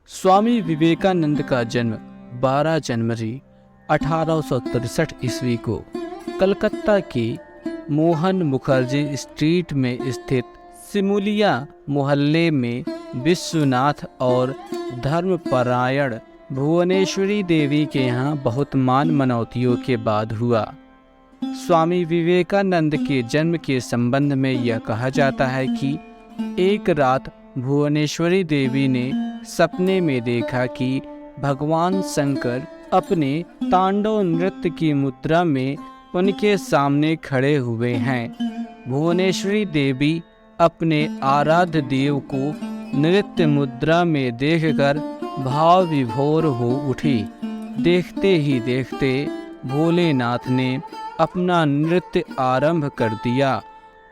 स्वामी विवेकानंद का जन्म 12 जनवरी 1863 ईस्वी को कलकत्ता के मोहन मुखर्जी स्ट्रीट में स्थित सिमुलिया मोहल्ले में विश्वनाथ और धर्मपरायण भुवनेश्वरी देवी के यहाँ बहुत मान मनौतियों के बाद हुआ। स्वामी विवेकानंद के जन्म के संबंध में यह कहा जाता है कि एक रात भुवनेश्वरी देवी ने सपने में देखा कि भगवान शंकर अपने तांडव नृत्य की मुद्रा में उनके सामने खड़े हुए हैं। भुवनेश्वरी देवी अपने आराध्य देव को नृत्य मुद्रा में देखकर भाव विभोर हो उठी। देखते ही देखते भोलेनाथ ने अपना नृत्य आरंभ कर दिया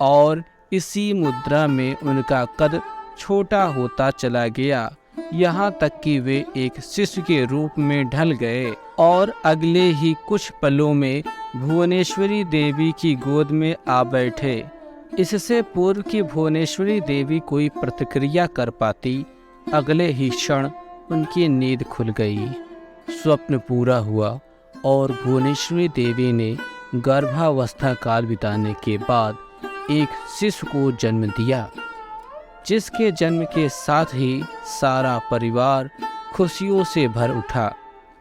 और इसी मुद्रा में उनका कद छोटा होता चला गया, यहाँ तक कि वे एक शिशु के रूप में ढल गए और अगले ही कुछ पलों में भुवनेश्वरी देवी की गोद में आ बैठे। इससे पूर्व कि भुवनेश्वरी देवी कोई प्रतिक्रिया कर पाती, अगले ही क्षण उनकी नींद खुल गई। स्वप्न पूरा हुआ और भुवनेश्वरी देवी ने गर्भावस्था काल बिताने के बाद एक शिशु को जन्म दिया, जिसके जन्म के साथ ही सारा परिवार खुशियों से भर उठा।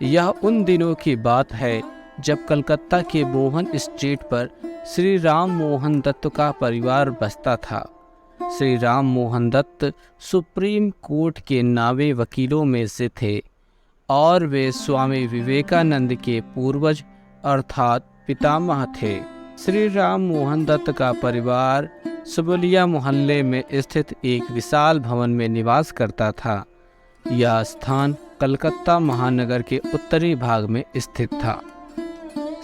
यह उन दिनों की बात है जब कलकत्ता के मोहन स्ट्रीट पर श्री राम मोहन दत्त का परिवार बसता था। श्री राम मोहन दत्त सुप्रीम कोर्ट के नावे वकीलों में से थे और वे स्वामी विवेकानंद के पूर्वज अर्थात पितामह थे। श्री राम मोहन दत्त का परिवार सिमुलिया मोहल्ले में स्थित एक विशाल भवन में निवास करता था। यह स्थान कलकत्ता महानगर के उत्तरी भाग में स्थित था।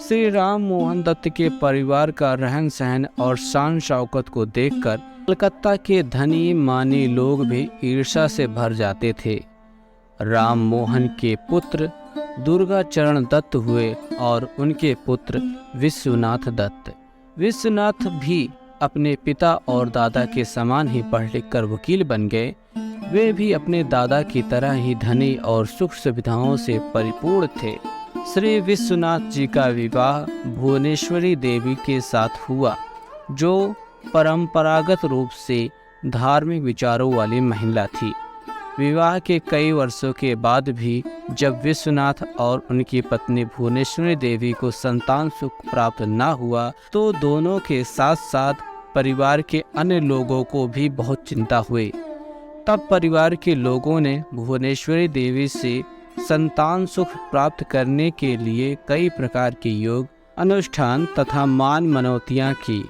श्री राम मोहन दत्त के परिवार का रहन सहन और शान शौकत को देखकर कलकत्ता के धनी मानी लोग भी ईर्ष्या से भर जाते थे। राम मोहन के पुत्र दुर्गाचरण दत्त हुए और उनके पुत्र विश्वनाथ दत्त। विश्वनाथ भी अपने पिता और दादा के समान ही पढ़ लिख कर वकील बन गए। वे भी अपने दादा की तरह ही धनी और सुख सुविधाओं से परिपूर्ण थे। श्री विश्वनाथ जी का विवाह भुवनेश्वरी देवी के साथ हुआ, जो परंपरागत रूप से धार्मिक विचारों वाली महिला थी। विवाह के कई वर्षों के बाद भी जब विश्वनाथ और उनकी पत्नी भुवनेश्वरी देवी को संतान सुख प्राप्त न हुआ तो दोनों के साथ साथ परिवार के अन्य लोगों को भी बहुत चिंता हुई। तब परिवार के लोगों ने भुवनेश्वरी देवी से संतान सुख प्राप्त करने के लिए कई प्रकार के योग अनुष्ठान तथा मान मनौतियाँ की।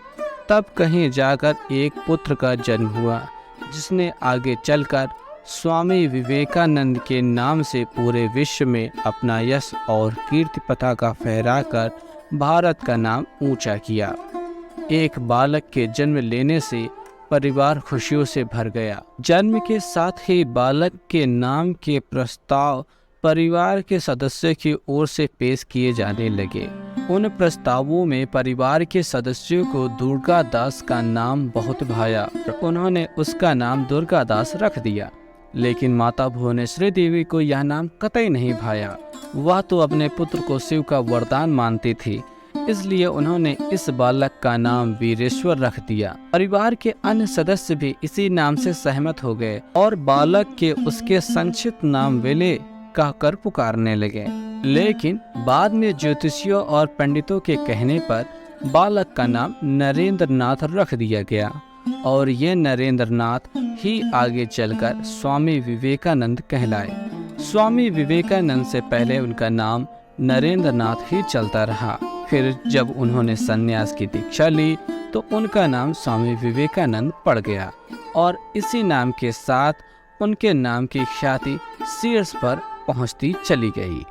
तब कहीं जाकर एक पुत्र का जन्म हुआ, जिसने आगे चलकर स्वामी विवेकानंद के नाम से पूरे विश्व में अपना यश और कीर्ति पताका फहराकर भारत का नाम ऊंचा किया। एक बालक के जन्म लेने से परिवार खुशियों से भर गया। जन्म के साथ ही बालक के नाम के प्रस्ताव परिवार के सदस्यों की ओर से पेश किए जाने लगे। उन प्रस्तावों में परिवार के सदस्यों को दुर्गा दास का नाम बहुत भाया। उन्होंने उसका नाम दुर्गा दास रख दिया, लेकिन माता भुवनेश्वरी देवी को यह नाम कतई नहीं भाया। वह तो अपने पुत्र को शिव का वरदान मानती थी, इसलिए उन्होंने इस बालक का नाम वीरेश्वर रख दिया। परिवार के अन्य सदस्य भी इसी नाम से सहमत हो गए और बालक के उसके संक्षिप्त नाम विले कहकर पुकारने लगे। लेकिन बाद में ज्योतिषियों और पंडितों के कहने पर बालक का नाम नरेंद्र नाथ रख दिया गया और ये नरेंद्र नाथ ही आगे चलकर स्वामी विवेकानंद कहलाए। स्वामी विवेकानंद से पहले उनका नाम नरेंद्र नाथ ही चलता रहा। फिर जब उन्होंने संन्यास की दीक्षा ली तो उनका नाम स्वामी विवेकानंद पड़ गया और इसी नाम के साथ उनके नाम की ख्याति शीर्ष पर पहुंचती चली गई।